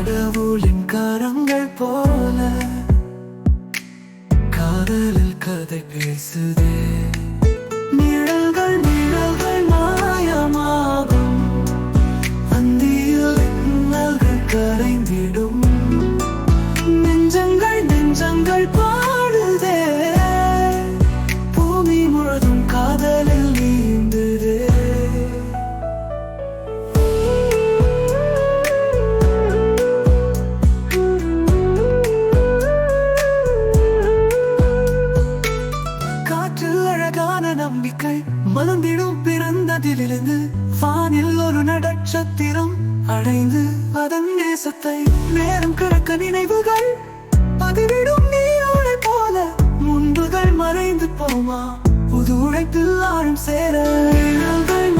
கடவுளின் கரங்கள் போல காதலில் கதை பேசுதே. நிழல்கள் நிழல்கள் மாயமாகும், அந்தியில் இன்னல்கள் கரைந்திடும். நெஞ்சங்கள் நெஞ்சங்கள் பாடுதே, பூமி முழுதும் காதலில் நீந்துதே. காற்றில் அழகான நம்பிக்கை மலர்ந்திடும், பிறந்ததிலிருந்து வானில் ஒரு நட்சத்திரம் அடைந்து அதன் நேசத்தை நேரம் கிடக்க நினைவுகள் பதிவிடும். நீயோடை போல முன்புகள் மறைந்து போமா, புது உழைப்பில் ஆழம் சேர. நிழல்கள்